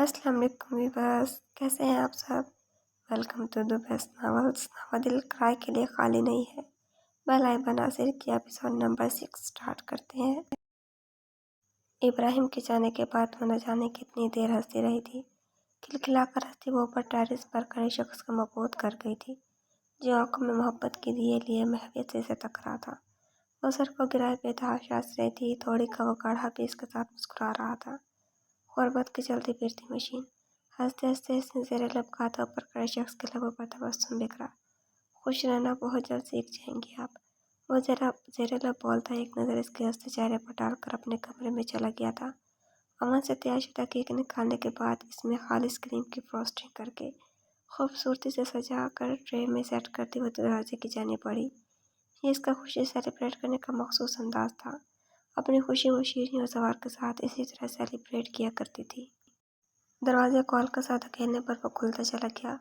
अस्सलाम वालेकुम व्यूअर्स, कैसे हैं आप सब। Welcome to the best novels. दिल किराए के लिए खाली नहीं है। बेल बनासिर की एपिसोड नंबर 6 स्टार्ट करते हैं। इब्राहिम के जाने के बाद वो न जाने कितनी देर हंसती रही थी। खिलखिलाकर हंसती वो ऊपर टेरिस पर खड़े शख्स को मबूत कर गई थी, जो आंखों में मोहब्बत के दिए लिए महवियत से तक रहा था। वो सर को गिराए बेतहाशा हंस रही थी। थोड़ी का वो गाढ़ा भी इसके साथ मुस्कुरा रहा था। गुर्बत की चलती फिरती मशीन। हंसते हंसते इसने ज़ेरे लब खाता ऊपर खड़े शख्स के लबों पर तबस्सुम बिखरा। खुश रहना बहुत जल्द सीख जाएंगी आप। वो जरा ज़ेरे लब बोलता एक नज़र इसके हंसते चेहरे पर डालकर अपने कमरे में चला गया था। अमन से तैयारशुदा केक निकालने के बाद इसमें खालिस क्रीम की फ्रॉस्टिंग करके खूबसूरती से सजा कर ट्रे में सेट करती हुई दरवाजे की जाने पड़ी। ये इसका खुशी सेलिब्रेट करने का मखसूस अंदाज था। अपनी खुशी वो शीरीं और सवार के साथ इसी तरह सेलिब्रेट किया करती थी। दरवाज़े कॉल का साथ खेलने पर वो खुलता चला गया।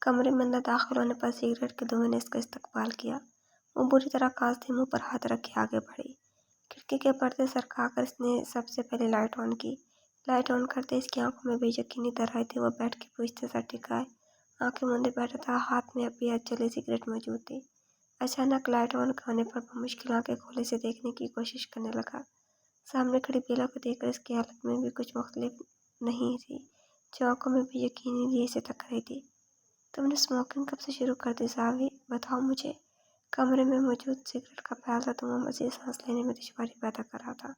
कमरे में अंदर दाखिल होने पर सिगरेट के धुएं ने इसका इस्तकबाल किया। वो बुरी तरह कांसती मुंह पर हाथ रखे आगे बढ़ी। खिड़की के पर्दे सरकाकर इसने सबसे पहले लाइट ऑन की। लाइट ऑन करते इसकी आंखों में बेयकीनी तर आई थी। वो बैठ के पूछते सर टिकाए आंखें मूंदे बैठा था। हाथ में अभी जली सिगरेट मौजूद थी। अचानक लाइट ऑन होने पर वो मुश्किल आंखें खोले से देखने की कोशिश करने लगा। सामने खड़ी बेला को देखकर इसकी हालत में भी कुछ मुख्तलिफ नहीं थी, जो आंखों में भी यकीनी लिए से तक रही थी। तुमने स्मोकिंग कब से शुरू कर दी सावी, बताओ मुझे। कमरे में मौजूद सिगरेट का प्याला तुम्हें मज़ीद सांस लेने में दुश्वारी पैदा कर रहा था।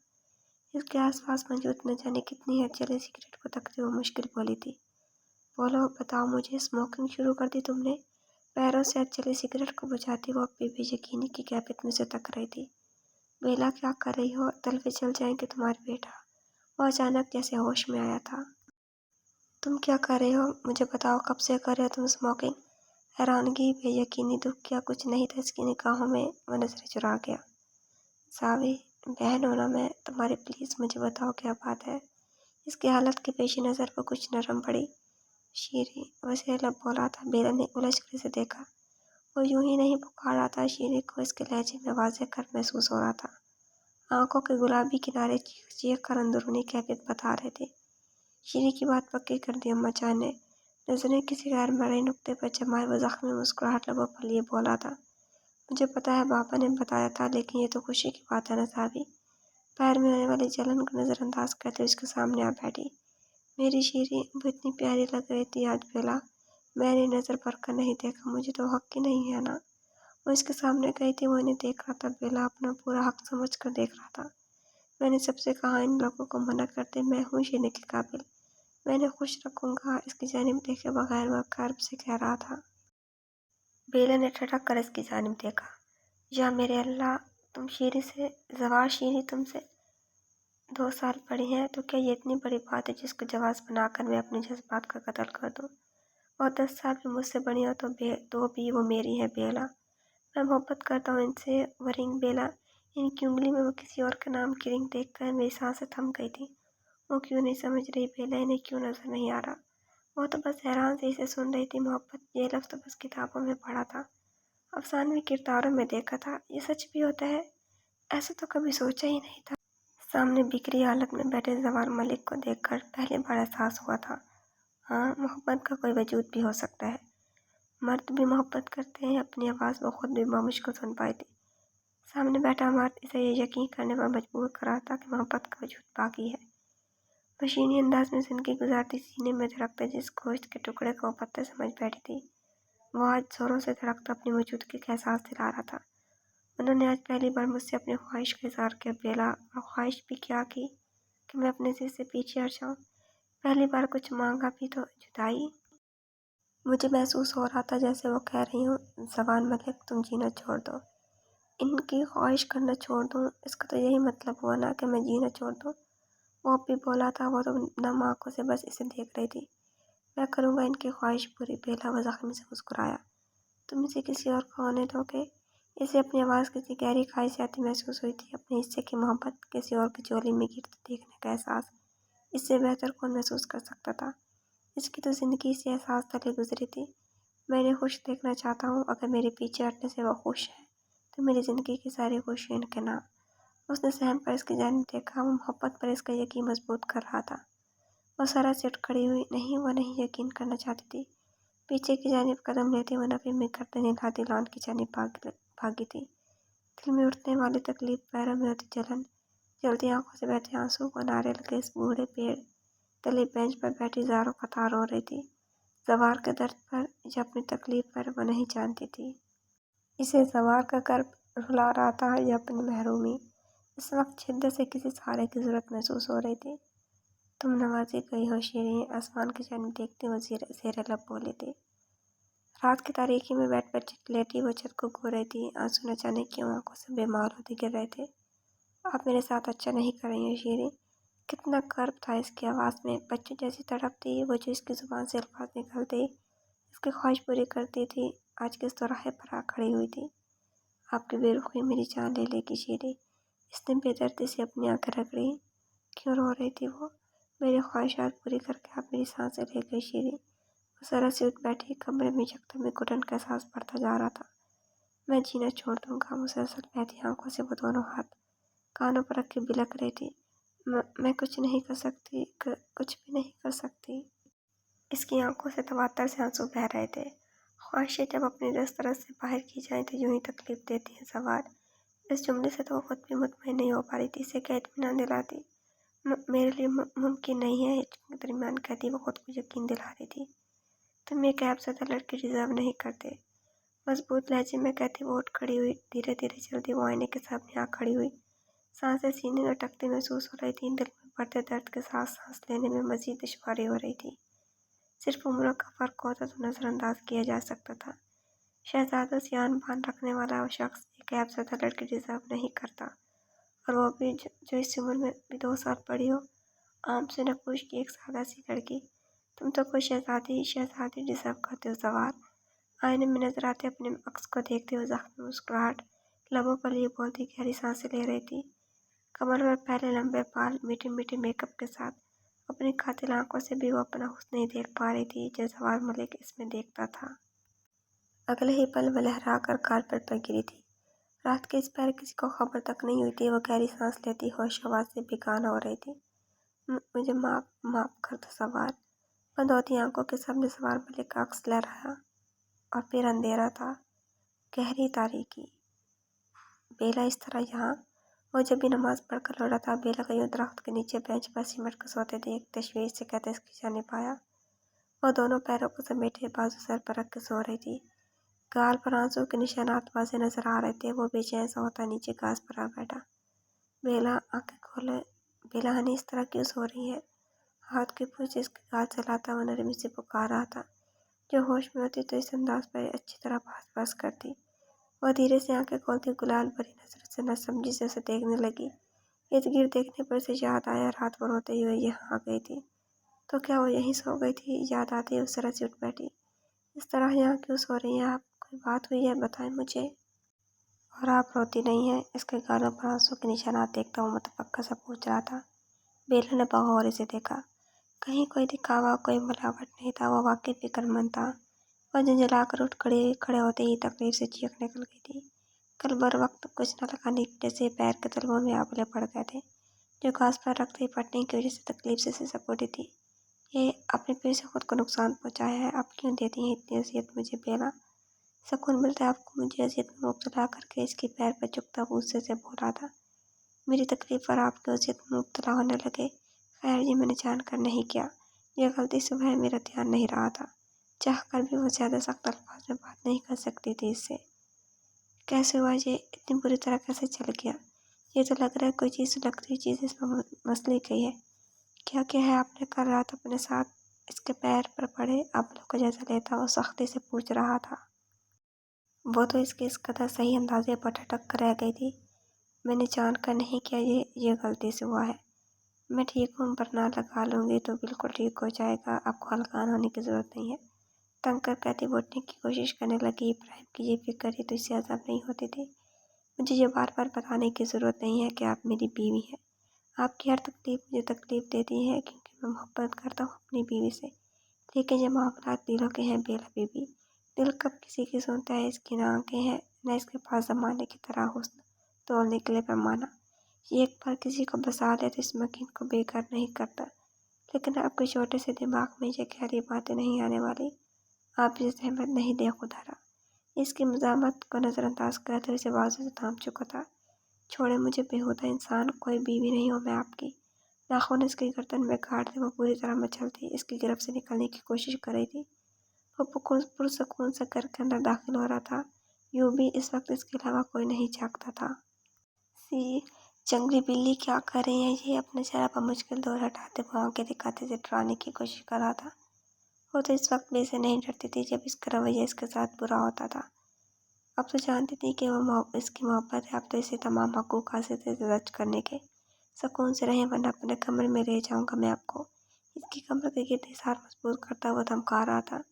इसके आसपास मौजूद न जाने कितनी है जली सिगरेट को तकती वो मुश्किल बोली थी। बोलो, बताओ मुझे, स्मोकिंग शुरू कर दी तुमने। पैरों से जली सिगरेट को बुझाती वो अब भी यकीनी की कैफियत में से तक रही थी। बेला, क्या कर रही हो, तलवे चल जाएंगे तुम्हारे बेटा। वो अचानक जैसे होश में आया था। तुम क्या कर रहे हो, मुझे बताओ, कब से कर रहे हो तुम स्मोकिंग। हैरानगी, बेयकीनी, दुख क्या कुछ नहीं था इसकी निगाहों में। वह नजरें चुरा गया। सावी, बहन होना मैं तुम्हारी, प्लीज़ मुझे बताओ क्या बात है। इसकी हालत के पेश नज़र पर कुछ नरम पड़ी। शीरी, वैसे लब बोला था। बेला ने उलझ कर इसे देखा। वो यूं ही नहीं पुकार रहा था। शीरी को इसके लहजे में वाज़ेह कर महसूस हो रहा था। आंखों के गुलाबी किनारे चीख चीख कर अंदरूनी कैफियत बता रहे थे। शीरी की बात पक्की कर दी अम्मा जान ने। नजरें किसी गैर मरई नुक्ते पर जमाए वो जख्मी मुस्कुराहट लबों पर लिए बोला था। मुझे पता है, पापा ने बताया था, लेकिन ये तो खुशी की बात है ना सावी। पैर में होने वाली जलन को नज़रअंदाज करते हुए उसके सामने आ बैठी। मेरी शीरी, वो इतनी प्यारी लग रही थी आज बेला। मैंने नज़र भर कर नहीं देखा, मुझे तो हक ही नहीं है ना। वो इसके सामने गई थी, वो इन्हें देख रहा था। बेला अपना पूरा हक समझ कर देख रहा था। मैंने सबसे कहा इन लोगों को मना करते, मैं हूँ शीरी के काबिल। मैंने खुश रखूंगा। इसकी जानिब देखे बगैर वह कर्ब से कह रहा था। बेला ने ठटक कर इसकी जानिब देखा। या मेरे अल्लाह, तुम शीरी से जवार, शीरी तुमसे 2 साल बड़ी हैं, तो क्या ये इतनी बड़ी बात है जिसको जवाब बनाकर मैं अपने जज्बात का कत्ल कर दूँ। और 10 साल भी मुझसे बड़ी हो तो भी वो मेरी है बेला। मैं मोहब्बत करता हूँ इनसे। वो रिंग बेला, इनकी उंगली में वो किसी और के नाम की रिंग देखकर मेरी सांसें थम गई थी। वो क्यों नहीं समझ रही बेला, इन्हें क्यों नजर नहीं आ रहा। वो तो बस हैरान से इसे सुन रही थी। मोहब्बत, ये लफ्ज़ तो बस किताबों में पढ़ा था, अफसानवी किरदारों में देखा था। ये सच भी होता है, ऐसा तो कभी सोचा ही नहीं था। सामने बिखरी हालत में बैठे जवार मलिक को देखकर पहली बार एहसास हुआ था, हाँ, मोहब्बत का कोई वजूद भी हो सकता है। मर्द भी मोहब्बत करते हैं। अपनी आवाज़ वो खुद भी बामुश्किल सुन पाई थी। सामने बैठा मर्द इसे ये यकीन करने पर मजबूर कर रहा था कि मोहब्बत का वजूद बाकी है। मशीनी अंदाज में जिंदगी गुजारती, सीने में धड़कते जिस गोश्त के टुकड़े को वो पत्थर समझ बैठी थी, वो आज जोरों से धड़कता अपनी मौजूदगी का एहसास दिला रहा था। उन्होंने आज पहली बार मुझसे अपनी ख्वाहिश का इजहार किया बेला, और ख्वाहिश भी क्या की कि मैं अपने जिद से पीछे हट जाऊँ। पहली बार कुछ मांगा भी तो जुदाई। मुझे महसूस हो रहा था जैसे वो कह रही हूँ, जवान मलिक, तुम जीना छोड़ दो, इनकी ख्वाहिश करना छोड़ दूँ। इसका तो यही मतलब हुआ ना कि मैं जीना छोड़ दूँ। वो अब भी बोला था। वो तो नम आंखों से बस इसे देख रही थी। मैं करूँगा इनकी ख्वाहिश पूरी बेला। वो जख्मी से मुस्कुराया। तुम इसे किसी और को होने दोगे। इसे अपनी आवाज़ किसी गहरी खाई से आती महसूस हुई थी। अपने हिस्से की मोहब्बत किसी और की झोली में गिरते देखने का एहसास इससे बेहतर कौन महसूस कर सकता था। इसकी तो ज़िंदगी से एहसास तले गुजरी थी। मैं इन्हें खुश देखना चाहता हूँ। अगर मेरे पीछे हटने से वो खुश है तो मेरी ज़िंदगी की सारी खुशी इनके नाम। उसने सहम पर इसकी जानिब देखा। वो मोहब्बत पर इसका यकीन मजबूत कर रहा था। وہ ذرا سے اٹھ کھڑی ہوئی۔ نہیں، وہ نہیں یقین کرنا چاہتی تھی۔ پیچھے کی جانب قدم لیتے وہ نفی میں گردن ہلاتی لان کی جانب بھاگی تھی۔ دل میں اٹھنے والی تکلیف، پیروں میں ہوتی جلن، جلدی آنکھوں سے بہتے آنسو، وہ ناریل کے اس بوڑھے پیڑ تلے بینچ پر بیٹھی زاروں قطار رو رہی تھی، زوال کے درد پر یا اپنی تکلیف پر وہ نہیں جانتی تھی۔ اسے زوال کا کرب رلا رہا تھا یا اپنی محرومی۔ اس وقت شدت سے کسی سہارے کی ضرورت محسوس ہو رہی تھی۔ تم نوازی گئی ہو شیریں، آسمان کی جانب دیکھتی وہ زیر لب بولی تھی۔ رات کی تاریکی میں بیڈ پر لیٹی وہ چھت کو گھور رہی تھی، آنسو نہ جانے کیوں آنکھوں سے بے مال ہوتے گر رہے تھے۔ آپ میرے ساتھ اچھا نہیں کر رہی ہو شیریں۔ کتنا کرب تھا اس کی آواز میں، بچوں جیسی تڑپتی وہ جو اس کی زبان سے الفاظ نکلتے اس کی خواہش پوری کرتی تھی۔ آج کس دوراہے پر آ کھڑی ہوئی تھی۔ آپ کی بے رخی میری جان لے لے گی شیریں۔ اس نے بے دردی سے اپنی آنکھیں رگڑی۔ کیوں رو رہی تھی وہ؟ میری خواہشات پوری کر کے آپ میری سانسیں لے گئی شیریں۔ وہ ذرا سے اٹھ بیٹھی، کمرے میں یکدم میں گھٹن کا احساس بڑھتا جا رہا تھا۔ میں جینا چھوڑ دوں گا، مسلسل بہتی آنکھوں سے وہ دونوں ہاتھ کانوں پر رکھ کے بلک رہی تھی۔ میں کچھ نہیں کر سکتی، کچھ بھی نہیں کر سکتی۔ اس کی آنکھوں سے تواتر سے آنسو بہہ رہے تھے۔ خواہشیں جب اپنی دسترس سے باہر کی جائیں تو یوں ہی تکلیف دیتی ہیں زوال۔ اس جملے سے تو وہ خود بھی مطمئن نہیں ہو پا رہی تھی، اسے کیا اطمینان دلاتی۔ میرے لیے ممکن نہیں ہے، کے درمیان کہتی وہ خود کو یقین دلا رہی تھی۔ تم ایک عیب زدہ لڑکی ڈیزرو نہیں کرتے، مضبوط لہجے میں کہتی وہ اٹھ کھڑی ہوئی، دھیرے دھیرے چلتی وہ آئینے کے سامنے آ کھڑی ہوئی۔ سانسیں سینے میں اٹکتی محسوس ہو رہی تھی، دل میں بڑھتے درد کے ساتھ سانس لینے میں مزید دشواری ہو رہی تھی۔ صرف عمروں کا فرق ہوتا تو نظر انداز کیا جا سکتا تھا۔ شہزادوں سے آن بان رکھنے والا وہ شخص ایک عیب زدہ لڑکی ڈیزرو نہیں کرتا، اور وہ بھی جو اس عمر میں بھی 2 سال بڑی ہو۔ عام سے نپوش کی ایک سادہ سی لڑکی۔ تم تو کوئی شہزادی ڈیزرو کرتے ہو زوال۔ آئینے میں نظر آتے اپنے عکس کو دیکھتے ہوئے زخمی مسکراہٹ لبوں پر لیے بولتی گہری سانسیں لے رہی تھی۔ کمر پر پھیلے لمبے بال میٹھے میٹھے میک اپ کے ساتھ اپنی قاتل آنکھوں سے بھی وہ اپنا حسن نہیں دیکھ پا رہی تھی جو زوال ملک اس میں دیکھتا تھا۔ اگلے ہی پل وہ لہرا کر کارپیٹ پر گری تھی۔ رات کے اس پہر کسی کو خبر تک نہیں ہوئی تھی۔ وہ گہری سانس لیتی ہوش آواز سے بیگانہ ہو رہی تھی۔ مجھے معاف کر دو زوال۔ بند ہوتی آنکھوں کے سامنے زوال ملک کا عکس لہرایا، اور پھر اندھیرا تھا، گہری تاریکی۔ بیلا اس طرح یہاں؟ وہ جب بھی نماز پڑھ کر لوٹا تھا، بیلا کا یوں درخت کے نیچے بینچ پر سمٹ کر سوتے دیکھ تشویش سے کہتے اس کی جانب آیا۔ وہ دونوں پیروں کو سمیٹے بازو سر پر رکھ کے سو رہی تھی۔ گال پر آنسو کے نشانات واضح نظر آ رہے تھے۔ وہ بے چین سا ہوتا نیچے گھاس پر آ بیٹھا۔ بیلا آنکھیں کھولے۔ بیلا ہنی اس طرح کیوں سو رہی ہے؟ ہاتھ کی پونچھ اس کے گال چلاتا وہ نرمی سے پکار رہا تھا۔ جو ہوش میں ہوتی تو اس انداز پر اچھی طرح بحث کرتی۔ وہ دھیرے سے آنکھیں کھولتی گلال بھری نظروں سے نہ سمجھی سے اسے دیکھنے لگی۔ ارد گرد دیکھنے پر اسے یاد آیا رات وہ روتے ہوئے یہاں آ گئی تھی، تو کیا وہ یہیں سو گئی تھی؟ یاد آتی اس طرح سے اٹھ بیٹھی۔ اس طرح یہاں کیوں سو رہی ہیں آپ؟ کوئی بات ہوئی ہے؟ بتائیں مجھے۔ اور آپ روتی نہیں ہیں؟ اس کے گالوں پر آنسو کے نشانات دیکھتا وہ متفکر سا پوچھ رہا تھا۔ بیلا نے بغور اسے دیکھا۔ کہیں کوئی دکھاوا، کوئی ملاوٹ نہیں تھا، وہ واقعی فکر مند تھا۔ وہ جھنجھلا کر اٹھ کھڑے ہوتے ہی تکلیف سے چیخ نکل گئی تھی۔ کل بر وقت کچھ نہ لگانے کی وجہ سے پیر کے تلووں میں آبلے پڑ گئے تھے، جو گھاس پر رکھتے ہی پھٹنے کی وجہ سے تکلیف سے سسک اٹھی تھی۔ یہ آپ نے پھر سے خود کو نقصان پہنچایا ہے، آپ کیوں دیتی ہیں اتنی اذیت مجھے بیلا؟ سکون ملتا ہے آپ کو مجھے اذیت میں مبتلا کر کے؟ اس کی پیر پر جھکتا غصے سے بول رہا تھا۔ میری تکلیف پر آپ کی اذیت میں مبتلا ہونے لگے؟ خیر یہ میں نے جان کر نہیں کیا، یہ غلطی سے وہ میرا دھیان نہیں رہا تھا۔ چاہ کر بھی وہ زیادہ سخت الفاظ میں بات نہیں کر سکتی تھی اس سے۔ کیسے ہوا یہ؟ اتنی بری طرح کیسے چل گیا؟ یہ تو لگ رہا ہے کوئی چیز سلگتی ہوئی چیز اس میں مسلی گئی ہے۔ کیا ہے؟ آپ نے کل رات اپنے ساتھ اس کے پیر پر پڑے ابلوں کا جائزہ لیتا وہ سختی سے پوچھ رہا تھا۔ وہ تو اس کی اس قدر صحیح اندازے پر ٹھٹک کر رہ گئی تھی۔ میں نے جان کر نہیں کیا، یہ غلطی سے ہوا ہے۔ میں ٹھیک ہوں، برنا لگا لوں گی تو بالکل ٹھیک ہو جائے گا، آپ کو ہلکان ہونے کی ضرورت نہیں ہے۔ تنگ کر کہتی وہ اٹھنے کی کوشش کرنے لگی۔ ابراہیم کی یہ فکر ہی تو اس سے عذاب نہیں ہوتی تھی۔ مجھے یہ بار بار بتانے کی ضرورت نہیں ہے کہ آپ میری بیوی ہیں۔ آپ کی ہر تکلیف مجھے تکلیف دیتی ہے کیونکہ میں محبت کرتا ہوں اپنی بیوی سے، لیکن یہ معاملات دلوں کے ہیں بیلا بی بی۔ دل کب کسی کی سنتا ہے؟ اس کی نہ آنکھیں ہیں، نہ اس کے پاس زمانے کی طرح حسن تولنے کے لیے پیمانہ۔ یہ ایک بار کسی کو بسا لے تو اس مکین کو بے گھر نہیں کرتا، लेकिन आपके छोटे से दिमाग में ये गहरी बातें नहीं आने वाली। आप ये सहमत नहीं दे खुदारा। इसकी मज़ामत को नज़रअंदाज करते हुए उसे बाजू से थाम चुका था। छोड़े मुझे बेहुदा इंसान, कोई बीवी नहीं हूँ मैं आपकी। नाखून इसकी गर्दन में गाड़ दे, वो पूरी तरह मचल थी, इसकी गिरफ्त से निकलने की कोशिश कर रही थी। वो पुरसकून से घर के अंदर दाखिल हो रहा था। यूं भी इस वक्त इसके अलावा कोई नहीं झाँकता था। सी जंगली बिल्ली क्या कर रही है ये? अपने चेहरा पर मुश्किल दूर हटाते वो आंखें दिखाते से डराने की कोशिश कर रहा था। वो तो इस वक्त भी इसे नहीं डरती थी जब इसका रवैया इसके साथ बुरा होता था। अब तो जानती थी कि वो इसकी मोहब्बत है। अब तो इसे तमाम हकूक हासिल थे दर्ज करने के। सुकून से रहें वरना अपने कमरे में रह जाऊंगा मैं आपको। इसकी कमर के गिरते हाथ मजबूत करता हुआ धमका रहा था।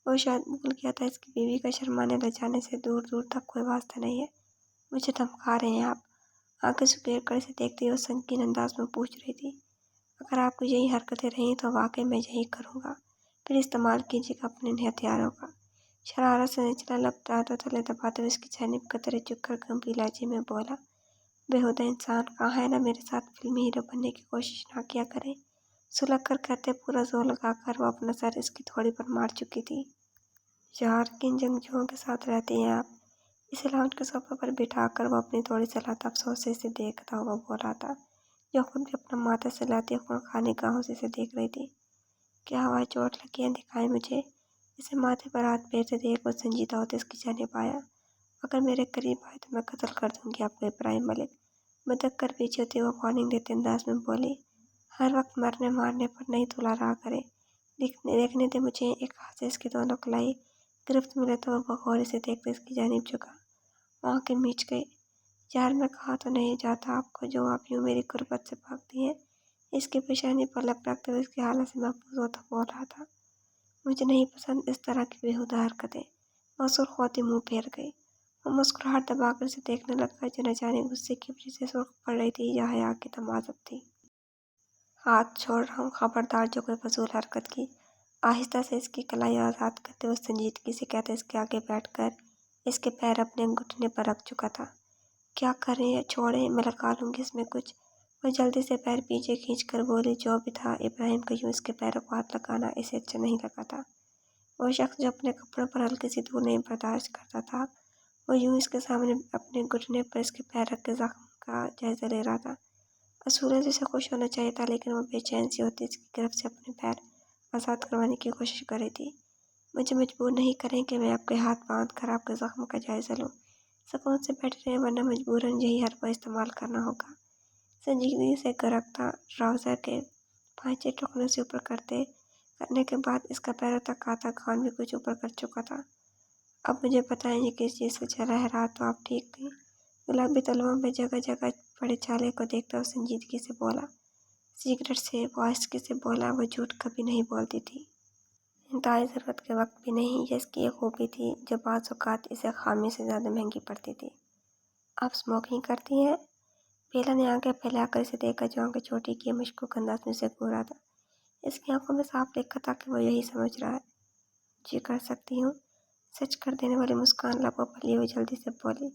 वो शायद भूल गया था इसकी बीवी का शर्माने लजाने से दूर दूर तक कोई वास्ता नहीं है। मुझे धमका रहे हैं आप? आंखें सुकेर कर इसे देखते हुए संगीन अंदाज में पूछ रही थी। अगर आपको यही हरकतें रहीं तो वाकई मैं यही करूँगा। फिर इस्तेमाल कीजिएगा अपने हथियारों का। शरारत से निचला लब दांतों तले दबाते हुए उसकी जानिब कतरे झुककर गंभीर लहजे में बोला, बेहुदा इंसान, कहाँ है ना मेरे साथ फिल्मी हीरो बनने की कोशिश ना किया करें। सुलग कर कहते पूरा जोर लगाकर वो अपना सर इसकी थोड़ी पर मार चुकी थी। यार, किन जंगजुओं के साथ रहती हैं आप? इसे लाउंज के सोफे पर बिठाकर वो अपनी थोड़ी सलाहता अफसोस से इसे देखता हुआ बोल रहा था, जो खुद भी अपना माथा सहलाती हुई खाने गाहों से इसे देख रही थी। क्या हवाई चोट लगी है? दिखाई मुझे। इसे माथे पर हाथ फेरते देख वो संजीदा होते इसकी जानिब आया। अगर मेरे करीब आए तो मैं कत्ल कर दूंगी आपको इब्राहिम मलिक। बदक कर पीछे होती वो वार्निंग देते अंदाज में बोली, हर वक्त मरने मारने पर नहीं तुला रहा करे। देखने दे मुझे। एक हाथ से इसकी दोनों कलाई गिरफ्त मिले तो वह बगौर से देखते इसकी जानिब झुका। वहाँ के मीच गई। यार, मैं कहा तो नहीं जाता आपको जो आप यूँ मेरी गुर्बत से भागती हैं। इसकी पेशानी पर लप रखते हुए इसकी हालत से महफूज होता बोल रहा था। मुझे नहीं पसंद इस तरह की बेहुदा हरकतें। मसूर ख्वाती मुंह फेर गई। वो मुस्कुराहट दबाकर उसे देखने लगा जो न जाने गुस्से की वजह से सुर्ख पड़ रही थी या हया की तमाज़त थी। हाथ छोड़ रहा हूँ, खबरदार जो कोई फजूल हरकत की। आहिस्ता से इसकी कलाई आज़ाद करते हुए संजीदगी से कहते इसके आगे बैठकर इसके पैर अपने घुटने पर रख चुका था। क्या कर रही है? छोड़े, मैं लगा लूँगी इसमें कुछ। वह जल्दी से पैर पीछे खींचकर बोली। जो भी था, इब्राहिम को यूँ इसके पैरों को हाथ लगाना इसे अच्छा नहीं लगा था। वो शख्स जो अपने कपड़ों पर हल्की सी धूल नहीं बर्दाश्त करता था, वो यूँ इसके सामने अपने घुटने पर इसके पैर रख के जख्म का जायजा ले रहा था। असूलन से खुश होना चाहिए था, लेकिन वो बेचैन सी होती इसकी गिरफ्त से अपने पैर आज़ाद करवाने की कोशिश कर रही थी। मुझे मजबूर नहीं करें कि मैं आपके हाथ बांध कर आपके जख्म का जायजा लूँ। सुकून से बैठ रहे वरना मजबूरन यही हरबा इस्तेमाल करना होगा। संजीदगी से गरकता ट्राउज़र के पांचे टुकड़ों से ऊपर करने के बाद इसका पैरों तक आता कान भी कुछ ऊपर कर चुका था। अब मुझे बताएं ये किस चीज़ का चला है? रात तो आप ठीक थी। गुलाबी तलवों में जगह जगह पड़े छाले को देखता हुआ संजीदगी से बोला। सिगरेट से आहिस्ता से बोला। वो झूठ कभी नहीं बोलती थी। इंतहाई ज़रूरत के वक्त भी नहीं। ये इसकी एक खूबी थी जो बाज़ औक़ात इसे खामी से ज़्यादा महंगी पड़ती थी। आप स्मोकिंग करती हैं? बेला ने आंखें फैलाकर इसे देखा जो आंखें छोटी किए मशकूक अंदाज में उसे घूरा था। इसकी आंखों में साफ लिखा था कि वो यही समझ रहा है। जी, कर सकती हूँ। सच कर देने वाली मुस्कान लबों पर लिए हुए जल्दी से बोली।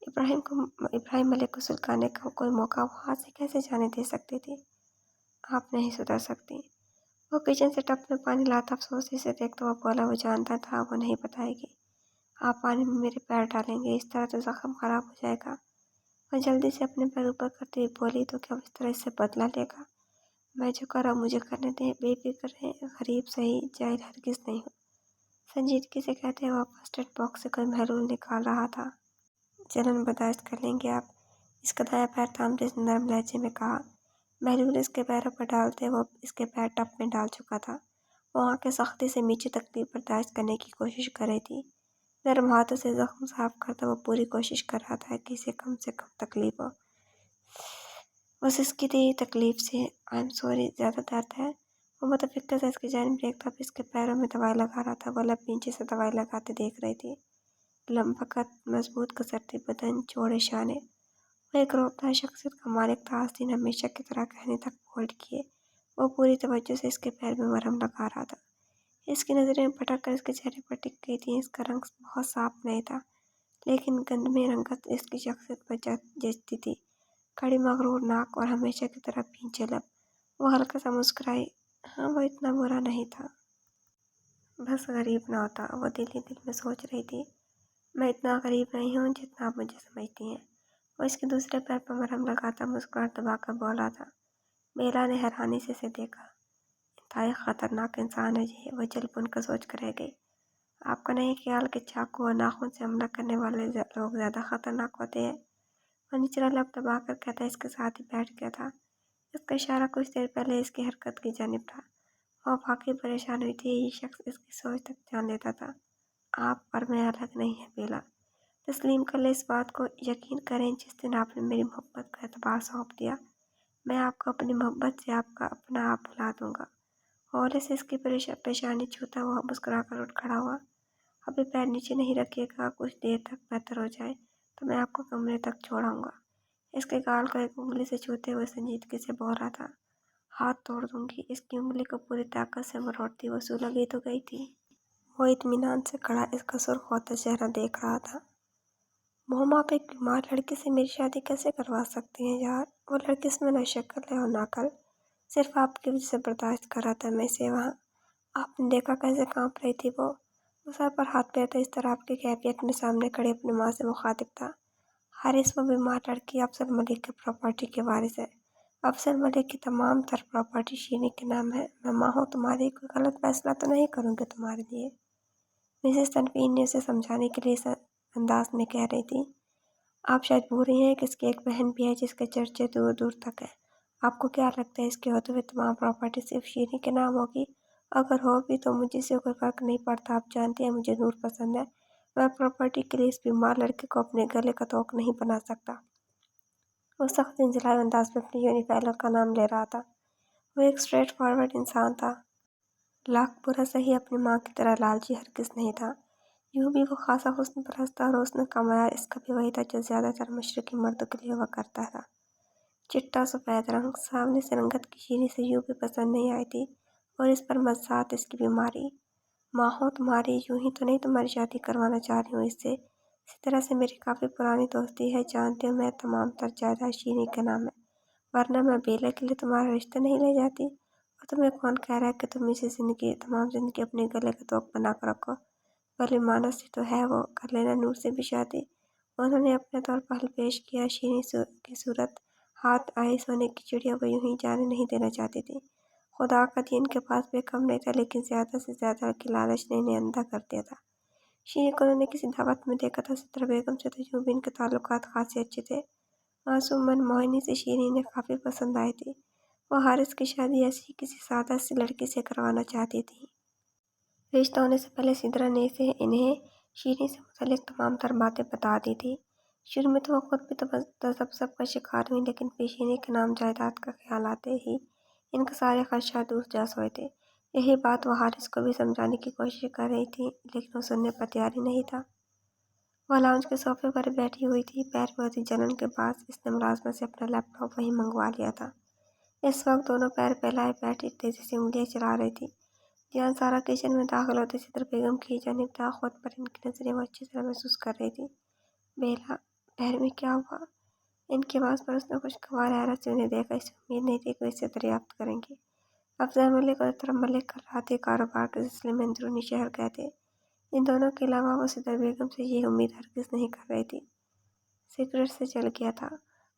इब्राहिम मलिक को सुलगाने का कोई मौका वो हाथ से कैसे जाने दे सकती थी? आप नहीं सुधर सकती। वो किचन से टब में पानी लाता अफसोस से देखता हुआ बोला। वो जानता था वो नहीं बताएगी। आप पानी में मेरे पैर डालेंगे, इस तरह तो जख्म खराब हो जाएगा। वह जल्दी से अपने पैर ऊपर करते हुए बोली, तो क्या इस तरह इससे बदला लेगा? मैं जो कर रहा मुझे करने दें। बेफिक्र रहें, गरीब सही, जाहिल हरगिज़ नहीं हूँ। संजीदगी से कहते हुए फर्स्ट एड बॉक्स से कोई महलूल निकाल रहा था। जलन बर्दाश्त कर लेंगे आप? इसका दायां पैर थामते इस नरम लहजे में कहा। महलूल इसके पैरों पर डालते वो इसके पैर टप में डाल चुका था। वो आंखें सख्ती से नीचे तकलीफ बर्दाश्त करने की कोशिश कर रही थी। नरम हाथों से जख्म साफ करता वो पूरी कोशिश कर रहा था कि इसे कम से कम तकलीफ हो। बस इसकी थी तकलीफ से। आई एम सॉरी, ज़्यादा दर्द है? वो मुतफिक्र से इसकी जानिब देखता फिर इसके पैरों में दवाई लगा रहा था। वो लब नीचे से दवाई लगाते देख रही थी। लंबा कद, मजबूत कसरती बदन, चौड़े शाने। वो एक रोबदार शख्सियत का मालिक था। आस्तीन हमेशा की तरह कहने तक फोल्ड किए वो पूरी तवज्जो से इसके पैर में मरहम लगा रहा था। इसकी नज़रें भटक कर इसके चेहरे पर टिक गई थी। इसका रंग बहुत साफ नहीं था, लेकिन गंदमी रंगत इसकी शख्सियत पर जचती थी। कड़ी मगरूर नाक और हमेशा की तरह पीछे लब। वो हल्का सा मुस्कुराई। हाँ, वो इतना बुरा नहीं था। बस गरीब ना होता, वो दिल ही दिल में सोच रही थी। मैं इतना गरीब नहीं हूँ जितना आप मुझे समझती हैं। वो इसके दूसरे पैर पर मरहम लगाता मुस्कुराहट दबाकर बोला था। बेला ने हैरानी से इसे देखा। इंतहाई खतरनाक इंसान है ये, वो जल भुन कर सोच कर रह गई। आपका नहीं ख्याल कि चाकू और नाखून से हमला करने वाले लोग ज़्यादा खतरनाक होते हैं? वो निचला लब दबाकर कहता इसके साथ ही बैठ गया था। इसका इशारा कुछ देर पहले इसकी हरकत की जानिब था। वो वाकई परेशान हुई थी, ये शख्स इसकी सोच तक जान लेता था। आप और मैं अलग नहीं है बेला। तस्लीम कर ले इस बात को, यकीन करें जिस दिन आपने मेरी मोहब्बत का एतबार सौंप दिया, मैं आपको अपनी मोहब्बत से आपका अपना आप भुला दूंगा। हौले से इसकी पेशानी छूता हुआ मुस्कुराकर उठ खड़ा हुआ। अभी पैर नीचे नहीं रखिएगा, कुछ देर तक बेहतर हो जाए तो मैं आपको कमरे तक छोड़ाऊंगा। इसके गाल को एक उंगली से छूते हुए संजीदगी से बोल रहा था। हाथ तोड़ दूंगी। इसकी उंगली को पूरी ताकत से मरोड़ती वो लगी तो गई थी। वो इत्मीनान से खड़ा इसका सुर्ख होता चेहरा देख रहा था। मोहम्मा, आप एक बीमार लड़की से मेरी शादी कैसे करवा सकती हैं यार? वो लड़की इसमें न शक्ल है और ना कल। सिर्फ आपकी वजह से बर्दाश्त कर रहा था मैं इसे वहाँ। आपने देखा कैसे कांप रही थी वो सर पर हाथ फेरते इस तरह आपकी कैफियत में सामने खड़े अपनी माँ से मुखातिब था। हारिस, वो बीमार लड़की अफसर मलिक के प्रॉपर्टी के वारिस है। अफसर मलिक की तमाम तर प्रॉपर्टी शीनी के नाम है। मैं माँ हूँ तुम्हारी, कोई गलत फैसला तो नहीं करूँगी तुम्हारे लिए। मिसेस तनवीन ने उसे समझाने के लिए इस अंदाज में कह रही थी। आप शायद भूल रही हैं कि इसकी एक बहन भी है जिसके चर्चे दूर दूर तक है। आपको क्या लगता है इसके होते हुए तमाम प्रॉपर्टी सिर्फ शीनी के नाम होगी? अगर हो भी तो मुझे से कोई फर्क नहीं पड़ता। आप जानती हैं मुझे नूर पसंद है। मैं प्रॉपर्टी के लिए इस बीमार लड़के को अपने गले का तोक नहीं बना सकता। वो सख्त इंजलाए अंदाज में अपनी यूनिफाइलर का नाम ले रहा था। वो एक स्ट्रेट फॉरवर्ड इंसान था। लाख बुरा सही अपनी माँ की तरह लालची हरगिज़ नहीं था। यूँ भी वो खासा हुस्न परस्त था और उसने कमाया इसका भी वही था जो ज़्यादातर मशरकी मर्दों के लिए हुआ करता था। चिट्टा सफ़ेद रंग, सावनी से रंगत की शीनी से यूँ भी पसंद नहीं आई थी और इस पर मज़ात इसकी बीमारी। माँ हो तुम्हारी, यूँ ही तो नहीं तुम्हारी शादी करवाना चाह रही हूँ इससे। इसी तरह से मेरी काफ़ी पुरानी दोस्ती है, जानते हो मैं तमाम तर जायदाद शीनी का नाम है, वरना मैं बेले के लिए तुम्हारा रिश्ता नहीं ले जाती। और तुम्हें कौन कह रहा है कि तुम इसे तमाम ज़िंदगी अपने गले का तोक बना कर रखो? भली मानस ही तो है वो, कर लेना नूर से भी शादी। उन्होंने अपने तौर पर हल पेश किया। शीनी की सूरत हाथ आई सोने की चिड़िया वो यूं ही जाने नहीं देना चाहती थी। खुदा का दीन के पास भी कम नहीं था, लेकिन ज़्यादा से ज़्यादा की लालच ने इन्हें अंधा कर दिया था। शीनी को उन्होंने किसी दावत में देखा था। सिद्रा बेगम से तो यूं भी इनके ताल्लुकात खासे अच्छे थे। मासूम मन मोहिनी से शीनी ने काफ़ी पसंद आई थी। वो हारिस की शादी ऐसी किसी सादा सी लड़की से करवाना चाहती थी। रिश्ता होने से पहले सिद्रा ने इन्हें शीनी से मुतल्लिक तमाम तर बातें बता दी थी। शुरू में तो वो खुद भी तसब्सुब का शिकार हुई, लेकिन फिर शीनी के नाम जायदाद का ख्याल आते ही इनके सारे खदशात दूर जा सोए थे। यही बात वो हारिस को भी समझाने की कोशिश कर रही थी, लेकिन वो सुनने पर तैयार ही नहीं था। वह लाउंज के सोफे पर बैठी हुई थी, पैर में होती जलन के बाद इसने मुलाजमा से अपना लैपटॉप वहीं मंगवा लिया था। इस वक्त दोनों पैर फैलाए बैठी तेजी से उंगलियां चला रही थी। ध्यान सारा किचन में दाखिल होते सिद्र बेगम की जानिब था। खुद पर इनकी नजरें वो अच्छी तरह महसूस कर रही थी। बेला, पैर में क्या हुआ? इनकी आवाज़ पर उसने कुछ गवार हैरत से उन्हें देखा। इसे उम्मीद नहीं थी कि इसे दरियाफ्त करेंगे। अफजल मलिक और तरफ मलिक कल रात ही कारोबार के सिलसिले में अंदरूनी शहर गए थे। इन दोनों के अलावा वो सिद्र बेगम से ये उम्मीद हरगिज़ नहीं कर रही थी। सिगरेट से जल गया था।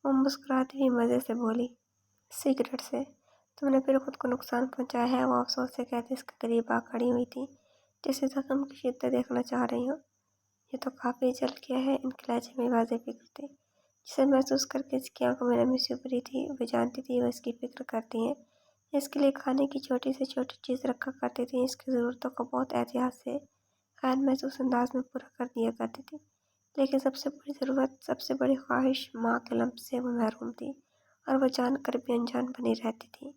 वो मुस्कुराती हुई मज़े से बोली, सिगरेट से? तुमने फिर खुद को नुकसान पहुंचाया है, वो अफसोस से कहते इसके करीब आ खड़ी हुई थी, जैसे जख्म की शिद्दत देखना चाह रही हो। ये तो काफ़ी जल गया है। इनके लहजे में वाज़ेह फिक्र थी, जिसे महसूस करके इसकी आंखों में नमी सी उभरी थी। वो जानती थी वो इसकी फिक्र करती हैं। इसके लिए खाने की छोटी से छोटी चीज़ रखा करती थी। इसकी ज़रूरतों को बहुत एहतियात से खैर महसूस अंदाज में पूरा कर दिया करती थी। लेकिन सबसे बड़ी ज़रूरत, सबसे बड़ी ख्वाहिश माँ के लम्ब से वो महरूम थी, और वह जानकर भी अनजान बनी रहती थी।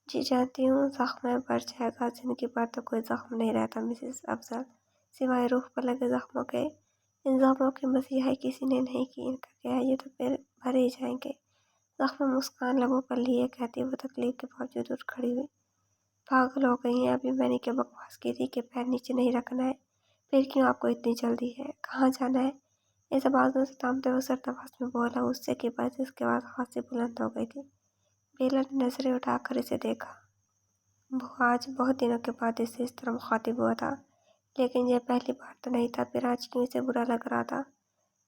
जी जानती हूँ, ज़ख्म में बढ़ जाएगा। ज़िंदगी भर तो कोई ज़ख्म नहीं रहता मिसेस अफजल, सिवाय रूह पर लगे ज़ख्मों के। इन ज़ख्मों की मसीहाई किसी ने नहीं की। इनका क्या है, ये तो फिर भरे ही जाएंगे। ज़ख्म मुस्कान लबों पर लिए कहती वो तकलीफ के बावजूद उठ खड़ी हुई। पागल हो गई हैं? अभी मैंने क्या बकवास की थी कि पैर नीचे नहीं रखना है? फिर क्यों आपको इतनी जल्दी है? कहाँ जाना है? इस आवाज़ों से थामते हुए सरतवास में बोला। उससे के बाद इसके आवाज़ खासी बुलंद हो गई थी। बेला ने नजरें उठाकर इसे देखा। वो आज बहुत दिनों के बाद इससे इस तरह मुखातिब हुआ था, लेकिन यह पहली बार तो नहीं था। फिर आज क्यों इसे बुरा लग रहा था।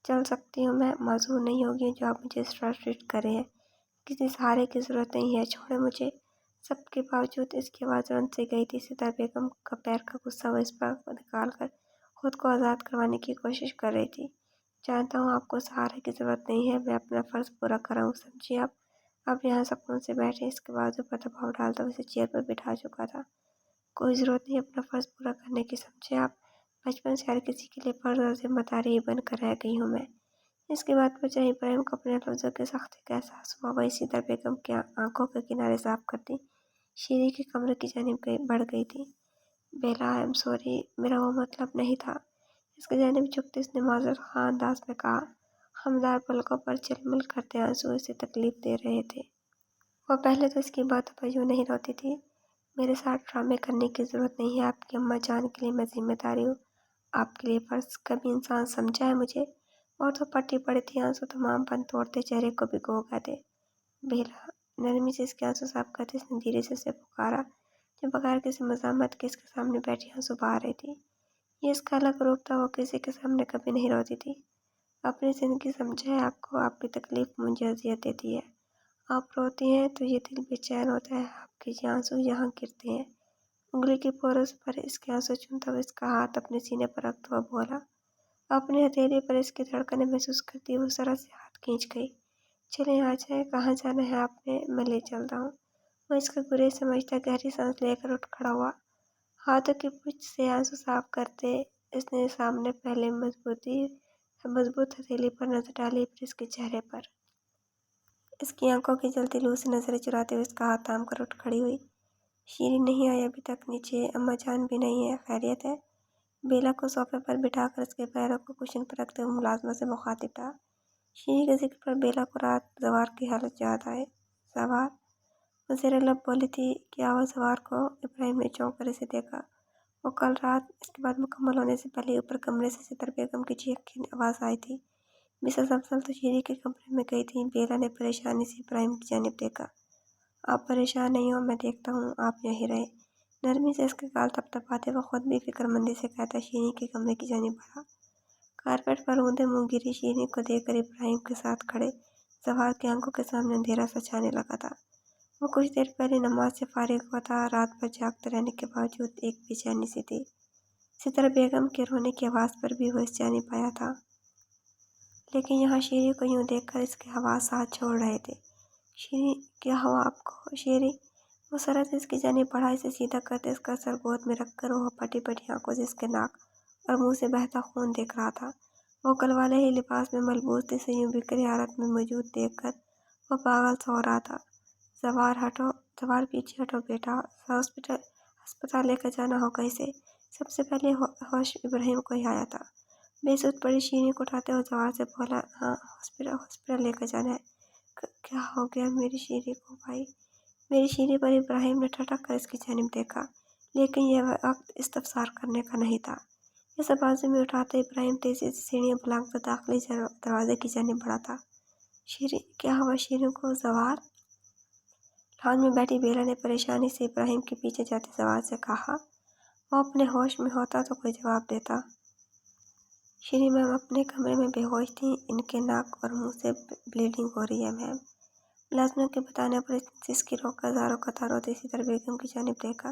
चल सकती हूँ मैं, माजूर नहीं होगी जो आप मुझे इस तरह ट्रीट कर रहे हैं। किसी सहारे की ज़रूरत नहीं है, छोड़े मुझे। सबके बावजूद इसकी आवाज़ रंज से गई थी। सितार बेगम का पैर का गुस्सा वो इस पर निकाल कर खुद को आज़ाद करवाने की कोशिश कर रही थी। जानता हूँ आपको सहारे की ज़रूरत नहीं है, मैं अपना फ़र्ज़ पूरा कर रहा हूँ, समझिए आप। अब यहाँ सुकून से बैठे। इसके बावजूद पर दबाव डालता उसे चेयर पर बिठा चुका था। कोई ज़रूरत नहीं अपना फ़र्ज़ पूरा करने की, समझे आप। बचपन से हर किसी के लिए फ़र्ज़ और जिम्मेदारी ही बनकर रह गई हूँ मैं। इसके बाद बचा इब्राहिम को अपने लफ्ज़ों के सख्ती का एहसास हुआ। वही सीता बेगम की आंखों के किनारे साफ करती शीरी के कमरे की जानिब बढ़ गई थी। बेला, आई एम सॉरी, मेरा वो मतलब नहीं था। इसकी जानिब झुकते उसने माजूर खां अंदाज में कहा। हमदार पलकों पर चिलमिल करते आंसू इसे तकलीफ दे रहे थे। वो पहले तो इसकी बातों पर यूँ नहीं रोती थी। मेरे साथ ड्रामे करने की ज़रूरत नहीं है, आपकी अम्मा जान के लिए मैं जिम्मेदारी हूँ, आपके लिए फ़र्ज़। कभी इंसान समझा है मुझे। और तो पट्टी पड़ी थी, आंसू तमाम पन तोड़ते चेहरे को भिगो गए थे। बेला, नरमी से इसके आंसू साफ करते इसने धीरे से उसे पुकारा, जो बगैर किसी मज़ामत के इसके सामने बैठी आंसू बहा रही थी। ये इसका अलग रूप था, वो किसी के सामने कभी नहीं रोती थी। अपनी ज़िंदगी समझा है आपको, आपकी तकलीफ मुझे अजियत देती है। आप रोती हैं तो ये दिल बेचैन होता है, आपके आंसू यहाँ गिरते हैं। उंगली की पोरों पर इसके आंसू चूमता हुआ इसका हाथ अपने सीने पर रखता हुआ बोला। अपनी हथेली पर इसकी धड़कनें महसूस करती वो जरा से हाथ खींच गई। चले आ जाए, कहाँ जाना है आपने, मैं ले चलता हूँ। वो इसका गुरेज समझता गहरी सांस लेकर उठ खड़ा हुआ। हाथों की पूंछ से आंसू साफ करते इसने सामने पहले मजबूत हथेली पर नजर डाली, फिर इसके चेहरे पर। इसकी आंखों की जलती लू से नजरें चुराते हुए इसका हाथ थाम कर उठ खड़ी हुई। शीरी नहीं आई अभी तक नीचे, अम्मा जान भी नहीं है, खैरियत है। बेला को सोफे पर बिठाकर उसके पैरों को कुशन पर रखते हुए मुलाजमा से मुखातिब था। शीरी के जिक्र पर बेला को रात जवार की हालत याद आए। जवार, वो ज़ेर लब बोली थी कि आवाज़ जवार को। इब्राहिम ने चौंक कर इसे देखा। वो कल रात इसके बाद मुकम्मल होने से पहले ऊपर कमरे से सितर बेगम की चीख की आवाज़ आई थी। मिसेस अफजल तो शीरी के कमरे में गई थी। बेला ने परेशानी से इब्राहिम की जानिब देखा। आप परेशान नहीं हो, मैं देखता हूँ, आप यहीं रहे। नरमी से इसके गाल थपथपाते वो खुद भी फिक्रमंदी से कहता शीरी के कमरे की जानिब बढ़ा। कारपेट पर ऊंधे मुंह गिरी शीरी को देखकर इब्राहिम के साथ खड़े जवार की आंखों के सामने अंधेरा सा छाने लगा था। वो कुछ देर पहले नमाज से फारिग हुआ था। रात भर जागते रहने के बावजूद एक बेचैनी सी थी। सितर बेगम के रोने की आवाज़ पर भी वो इस जानिब आया था, लेकिन यहाँ शीरी को यूँ देखकर इसके हवास साथ छोड़ रहे थे। शीरी, क्या हुआ आपको शीरी। वो सरहद से इसकी जानिब बढ़ा, इसे सीधा करते इसका सर गोद में रखकर वो पटी पटी आंखों से इसके नाक और मुंह से बहता खून देख रहा था। वो कल वाले ही लिबास में मलबूस थी, से यूँ बिखरी हालत में मौजूद देखकर वो पागल सा हो रहा था। जवार हटो, जवार पीछे हटो बेटा, अस्पताल लेकर जाना होगा इसे। सबसे पहले होश इब्राहिम को ही आया था। बेसुध पड़ी शीरी को उठाते हुए जवार से बोला, हाँ हॉस्पिटल हॉस्पिटल लेकर जाना है। क्या हो गया मेरी शीरी को भाई। मेरी शीरी पर इब्राहिम ने ठटक कर इसकी जानिब देखा, लेकिन यह वक्त इस्तफसार करने का नहीं था। इसे बाजू में उठाते इब्राहिम तेजी से सीढ़ियाँ बुलंद कर दाखिली दरवाजे की जानिब बढ़ा था। शीरी, क्या हुआ शीरी को। जवार, लॉन में बैठी बेला ने परेशानी से इब्राहिम के पीछे जाते जवार से कहा। वो अपने होश में होता तो कोई जवाब देता। शीरी मैम अपने कमरे में बेहोश थी, इनके नाक और मुंह से ब्लीडिंग हो रही है मैम। मुलाजमों के बताने पर इसकी रोक कर हजारों कतार होती सितर बेगम की जानिब देखा।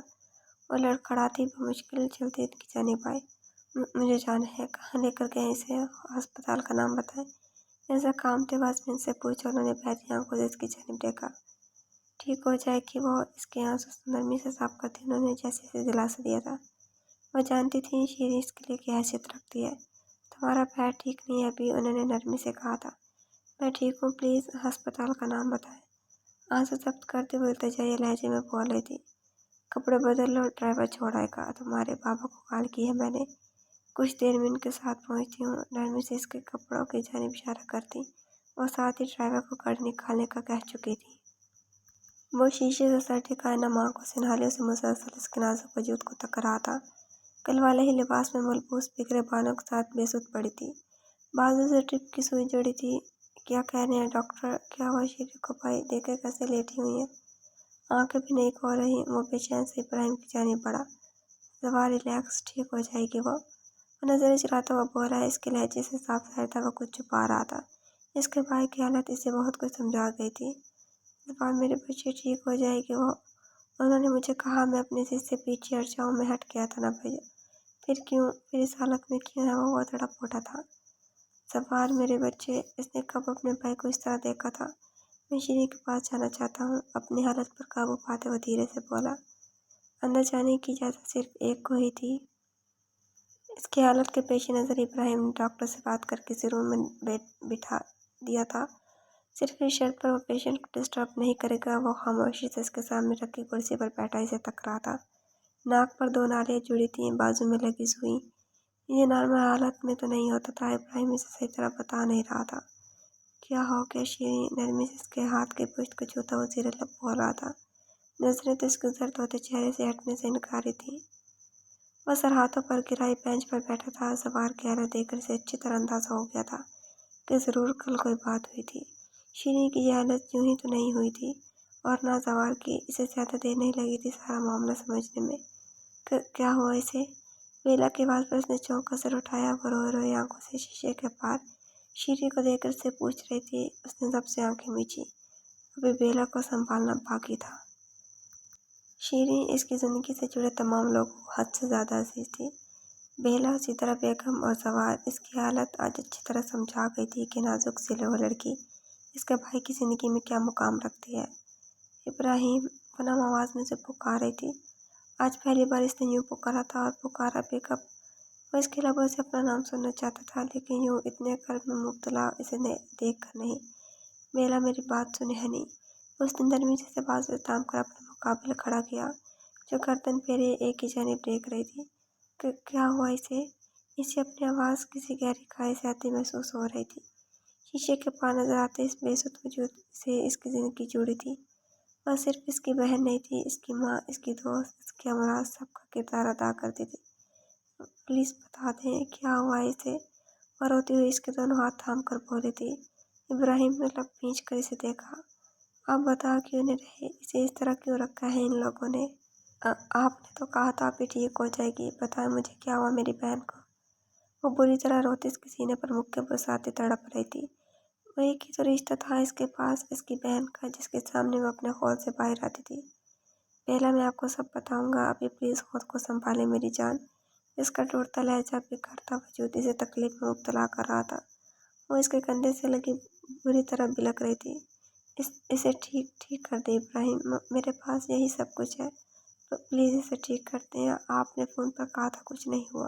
वो लड़खड़ाती मुश्किल चलती इनकी जानिब आई। मुझे जाना है, कहाँ लेकर गए इसे, अस्पताल का नाम बताएं। ऐसा काम थे वाजमिन से पूछा। उन्होंने बहती आंखों से इसकी जानिब देखा। ठीक हो जाएगी वो, इसके आंसू नरमी से साफ करती उन्होंने जैसे से दिलासा दिया था। वह जानती थी शीरी इसके लिए क्या हैसियत रखती है। तुम्हारा पैर ठीक नहीं है अभी, उन्होंने नरमी से कहा था। मैं ठीक हूँ, प्लीज़ अस्पताल का नाम बताएं। आंसू जब्त करते हुए इल्तिजाई लहजे में बोल रही थी। कपड़े बदल लो, ड्राइवर छोड़ आएगा। तुम्हारे पापा को कॉल की है मैंने, कुछ देर में उनके साथ पहुँचती हूँ। नरमी से इसके कपड़ों की जानिब इशारा करती और साथ ही ड्राइवर को गाड़ी निकालने का कह चुकी थी। वो शीशे से सर टिकाए नम आंखों से नालियों से मुसलसल इसके नाजुक वजूद को तक रहा था। कल वाले ही लिबास में मलबूस बिखरे बालों के साथ बेसुध पड़ी थी। बाजू से ट्रिप की सुई जुड़ी थी। क्या कह रहे हैं डॉक्टर, क्या हुआ शीरी को भाई, देखे कैसे लेटी हुई है। आंखें भी नहीं खोल रही। वो बेचैन से इब्राहिम की जानिब बढ़ा। जवार रिलैक्स, ठीक हो जाएगी वो। नजरें चुराता हुआ बोला। इसके लहजे से साफ जाहिर था वो कुछ छुपा रहा था। इसके भाई की हालत इसे बहुत कुछ समझा गई थी। जवार, मेरे बच्चे, ठीक हो जाएगी वो। उन्होंने मुझे कहा मैं अपने जिद से पीछे हट जाऊं। मैं हट गया था ना भैया। फिर क्यों? फिर इस हालत में क्यों है वो तड़प उठा था। जवार, मेरे बच्चे, इसने कब अपने भाई को इस तरह देखा था? मैं शीरी के पास जाना चाहता हूँ। अपनी हालत पर काबू पाते हुए धीरे से बोला। अंदर जाने की इजाज़त सिर्फ एक को ही थी। इसकी हालत के पेश नज़र इब्राहिम ने डॉक्टर से बात कर किसी रूम में बिठा दिया था। सिर्फ इस शर्त पर वो पेशेंट को डिस्टर्ब नहीं करेगा। वो खामोशी से इसके सामने रखी कुर्सी पर बैठा इसे तक रहा था। नाक पर 2 नालियाँ जुड़ी थीं, बाजू में लगी सुई। ये नॉर्मल हालत में तो नहीं होता था। इब्राहिम इसे सही तरह बता नहीं रहा था। क्या हो गया शीरी? नरमी से इसके हाथ के पुष्ट को छूता हुआ ज़ेरे लब बोल रहा था। नजरें तो इसके जर्द होते चेहरे से हटने से इनकारी थी। वह सर हाथों पर गिराई बेंच पर बैठा था। सवार की हालत देखकर इसे अच्छी तरह अंदाजा हो गया था कि ज़रूर कल कोई बात हुई थी। शीरी की यह हालत यूं ही तो नहीं हुई थी, और ना सवार की। इसे ज़्यादा देर नहीं लगी थी सारा मामला समझने में। क्या हुआ इसे? बेला की आवाज़ पर उसने चौंक कर सिर उठाया। वो रोए रोए आंखों से शीशे के पार शीरी को देखकर उससे पूछ रही थी। उसने जब से आंखें मींची। अभी बेला को संभालना बाकी था। शीरी इसकी ज़िंदगी से जुड़े तमाम लोगों को हद से ज़्यादा अजीज थी। बेला, सितारा बेगम और जवार। इसकी हालत आज अच्छी तरह समझा गई थी कि नाजुक सी वो लड़की इसके भाई की ज़िंदगी में क्या मुकाम रखती है। इब्राहिम, पनम आवाज़ में से पुकार रही थी। आज पहली बार इसने यूँ पुकारा था, और पुकारा भी कब? वो इसके लबों से अपना नाम सुनना चाहता था, लेकिन यूँ इतने कर्ब में मुब्तला इसे देख कर नहीं। बेला, मेरी बात सुने हनी। उसने नरमी से बाजू थाम कर अपने मुकाबले खड़ा किया, जो गर्दन फेरे एक ही जानिब देख रही थी। क्या हुआ इसे? इसे अपनी आवाज़ किसी गहरी खाई से आती महसूस हो रही थी। शीशे के पार नजर आते इस बेसुध वजूद से इसकी ज़िंदगी जुड़ी थी। वह सिर्फ इसकी बहन नहीं थी, इसकी माँ, इसकी दोस्त, इसकी हमराज, सबका किरदार अदा करती थी। प्लीज़ बता दें क्या हुआ इसे? वह रोती हुई इसके दोनों हाथ थाम कर बोली थी। इब्राहिम ने लब खींच कर इसे देखा। आप बता क्यों नहीं रहे? इसे इस तरह क्यों रखा है इन लोगों ने? आपने तो कहा था अभी ठीक हो जाएगी। बताएं मुझे क्या हुआ मेरी बहन को? वो बुरी तरह रोती इसके सीने पर मुक्के बरसाती तड़प रही थी। वही की तो रिश्ता था इसके पास, इसकी बहन का, जिसके सामने वो अपने खौल से बाहर आती थी। पहला मैं आपको सब बताऊंगा। अभी प्लीज़ खुद को संभाले मेरी जान। इसका टूटता लहजा बिखरता वजूद इसे तकलीफ में मुब्तला कर रहा था। वो इसके कंधे से लगी बुरी तरह बिलक रही थी। इसे ठीक ठीक कर दे इब्राहिम, मेरे पास यही सब कुछ है। तो प्लीज़ इसे ठीक कर दें। आपने फ़ोन पर कहा था कुछ नहीं हुआ,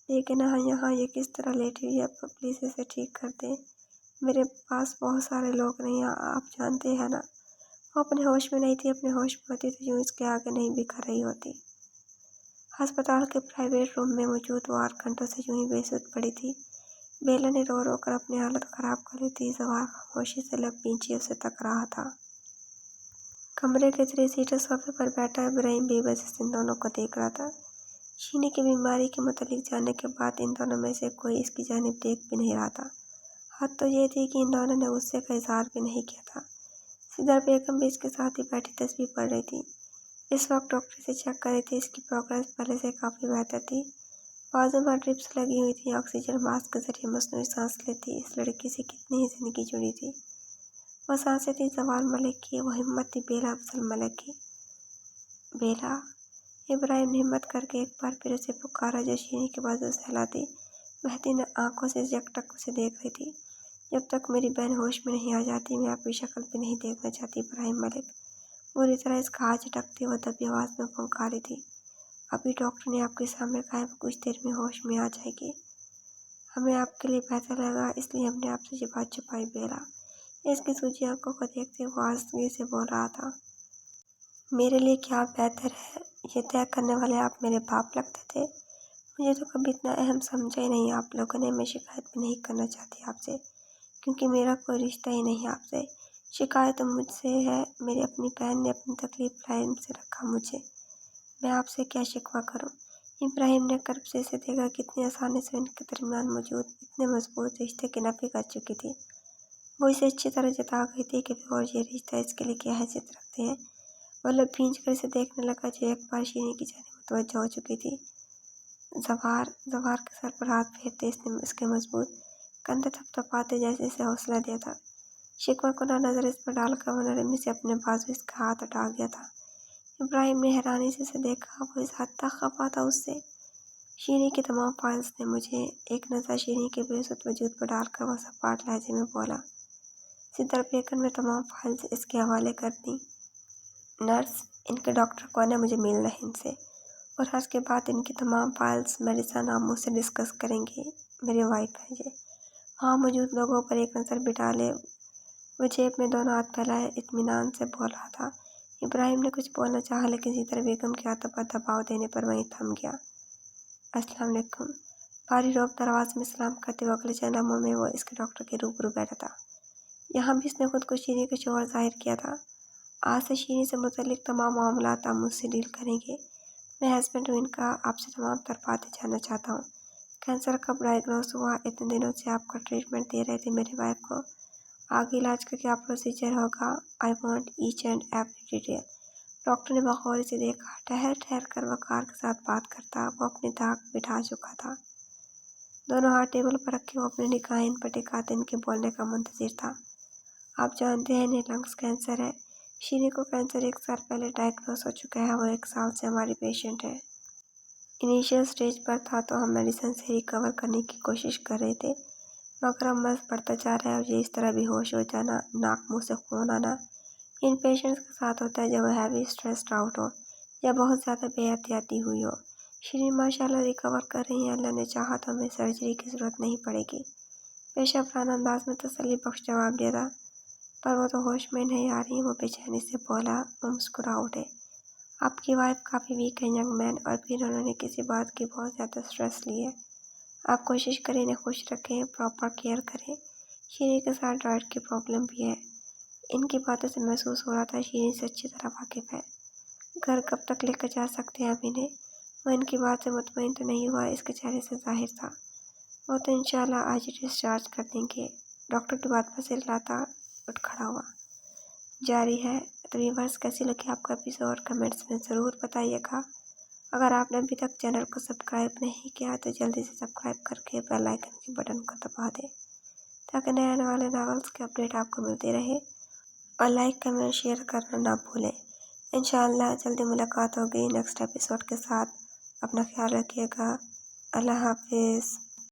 लेकिन हाँ, यहाँ ये किस तरह लेटी हुई है। प्लीज़ इसे ठीक कर दें। मेरे पास बहुत सारे लोग नहीं, आप जानते हैं ना। वो अपने होश में नहीं थी। अपने होश में होती तो यूँ इसके आगे नहीं बिखर रही होती। अस्पताल के प्राइवेट रूम में मौजूद वो 8 घंटों से यूँ ही बेसुध पड़ी थी। बेला ने रो रो कर अपनी हालत ख़राब कर ली थी। सवार खामोशी से लब पीछे उसे तक रहा था। कमरे के 3 सीटर सोफे पर बैठा इब्राहिम बेबसी से इन दोनों को देख रहा था। शीनी की बीमारी के मुतालिक जानने के बाद इन दोनों में से कोई इसकी जानिब देख भी नहीं रहा था। हद तो ये थी कि इन दोनों ने गुस्से का इजहार भी नहीं किया था। सितारा बेगम भी इसके साथ ही बैठी तस्वीर पढ़ रही थी। इस वक्त डॉक्टर से चेक कर रही थी। इसकी प्रोग्रेस पहले से काफ़ी बेहतर थी। बाजू में ड्रिप्स लगी हुई थी। ऑक्सीजन मास्क के जरिए मसनूई सांस लेती इस लड़की से कितनी ही जिंदगी जुड़ी थी। वह सांसें थी जवाल मलिक की, वो हिम्मत थी बेला अफजल मलिक की। बेला, इब्राहिम ने हिम्मत करके एक बार फिर उसे पुकारा, जो शीनी के बाजू से हिलाती बहती न आंखों से जकटक उसे देख रही थी। जब तक मेरी बहन होश में नहीं आ जाती, मैं आपकी शक्ल भी नहीं देखना चाहती इब्राहिम मलिक। पूरी तरह इसका हाथ झटकती वह दबी आवाज़ में फुंकारी थी। अभी डॉक्टर ने आपके सामने कहा है, वो कुछ देर में होश में आ जाएगी। हमें आपके लिए बेहतर लगा, इसलिए हमने आपसे ये बात छुपाई। बेला, इसकी सूजी आंखों को देखते वो आज़गी से बोल रहा था। मेरे लिए क्या बेहतर है, ये तय करने वाले आप मेरे बाप लगते थे। मुझे तो कभी इतना अहम समझा ही नहीं आप लोगों ने। मैं शिकायत भी नहीं करना चाहती आपसे, क्योंकि मेरा कोई रिश्ता ही नहीं आपसे। शिकायत तो मुझसे है। मेरी अपनी बहन ने अपनी तकलीफ इब्राहिम से रखा मुझे। मैं आपसे क्या शिकवा करूं? इब्राहिम ने कर्ब से इसे देखा। कितनी आसानी से उनके दरमियान मौजूद इतने मजबूत रिश्ते की नफी कर चुकी थी। वो इसे अच्छी तरह जता गई थी कि वे और ये रिश्ता इसके लिए क्या हैसियत रखते हैं। वो लोग भींच कर इसे देखने लगा जो एक बार शीनी की जाने मुतवज्जो हो चुकी थी। जवार के सर पर हाथ फेरते इसने उसके मजबूत कंधे थपथपाते जैसे इसे हौसला दिया था। शिकवा को ना नजर इस पर डालकर वो नरमी से अपने बाजू इसका हाथ हटा गया था। इब्राहिम ने हैरानी से उसे देखा, वो इस हद तक खफा था उससे। शीनी की तमाम फाइल्स ने मुझे एक नज़र शीनी के बेसुध वजूद पर डालकर वह सपाट लहजे में बोला। सिद्दर बेगम ने तमाम फाइल्स इसके हवाले कर दी। नर्स, इनके डॉक्टर कौन है, मुझे मिलना है इनसे। और आज के बाद इनकी तमाम फाइल्स मेडिसन आप मुझसे डिस्कस करेंगे। मेरी वाइफ है ये। वहाँ मौजूद लोगों पर एक नज़र भी डाले। वो जेब में दोनों हाथ फैलाए इत्मीनान से बोल रहा था। इब्राहिम ने कुछ बोलना चाहा लेकिन सिद्दर बेगम के हाथों पर दबाव देने पर वहीं थम गया। अस्सलाम वालेकुम। भारी रोक दरवाजे में सलाम करते हुए अगले चंद लम्हों में वो इसके डॉक्टर के रूबरू बैठा था। यहाँ भी इसने खुद को शीनी के शोहर जाहिर किया था। आज से शीनी से मुतल्लिक तमाम मामलात आप मुझसे डील करेंगे। मैं हस्बैंड हूँ इनका, आपसे तमाम तर बातें जानना चाहता हूँ। कैंसर कब डायग्नोस हुआ? इतने दिनों से आपका ट्रीटमेंट दे रहे थे मेरी वाइफ को। आगे इलाज का क्या प्रोसीजर होगा? I want each and every detail. Doctor ने बगौर से देखा। ठहर कर वकार के साथ बात करता। वो अपनी धाक बिठा चुका था। दोनों हाथ टेबल पर रखे वो अपनी निगाहें इन पर टिकाते इनके बोलने का मुंतजिर था। आप जानते हैं इन्हें लंग्स कैंसर है। शीनी को कैंसर 1 साल पहले डायग्नोस हो चुका है। वो 1 साल से हमारी पेशेंट है। इनिशियल स्टेज पर था तो हम मेडिसिन से रिकवर करने की कोशिश कर रहे थे, मगर अब मर्ज बढ़ता जा रहा है और ये इस तरह बेहोश हो जाना, नाक मुंह से खून आना इन पेशेंट्स के साथ होता है जब वो हैवी स्ट्रेस्ड आउट हो या बहुत ज़्यादा बेहतियाती हुई हो। शीनी माशाल्लाह रिकवर कर रही हैं। अल्लाह ने चाहा तो हमें सर्जरी की ज़रूरत नहीं पड़ेगी। पेशेवराना अंदाज में तसल्ली बख्श जवाब दिया था। पर वो तो होश में नहीं आ रही। वो बेचैनी से बोला। वो मुस्कुरा उठे। आपकी वाइफ काफ़ी वीक है यंग मैन, और फिर उन्होंने किसी बात की बहुत ज़्यादा स्ट्रेस ली है। आप कोशिश करें इन्हें खुश रखें, प्रॉपर केयर करें। शीनी के साथ डाइट की प्रॉब्लम भी है। इनकी बातों से महसूस हो रहा था शीनी से अच्छी तरह वाकिफ़ है। घर कब तक लेकर जा सकते हैं आप इन्हें? वो इनकी बात से मुतमईन तो नहीं हुआ, इसके चेहरे से जाहिर था। वो तो इंशाल्लाह आज ही डिस्चार्ज कर देंगे। डॉक्टर की बात पर सिर हिलाता उठ खड़ा हुआ। जारी है। तो व्यूअर्स, कैसी लगी आपको एपिसोड? कमेंट्स में ज़रूर बताइएगा। अगर आपने अभी तक चैनल को सब्सक्राइब नहीं किया तो जल्दी से सब्सक्राइब करके बेल आइकन के बटन को दबा दें ताकि नए आने वाले नॉवेल्स के अपडेट आपको मिलते रहे। और लाइक कमेंट शेयर करना ना भूलें। इंशाअल्लाह जल्दी मुलाकात होगी नेक्स्ट एपिसोड के साथ। अपना ख्याल रखिएगा। अल्लाह हाफिज़।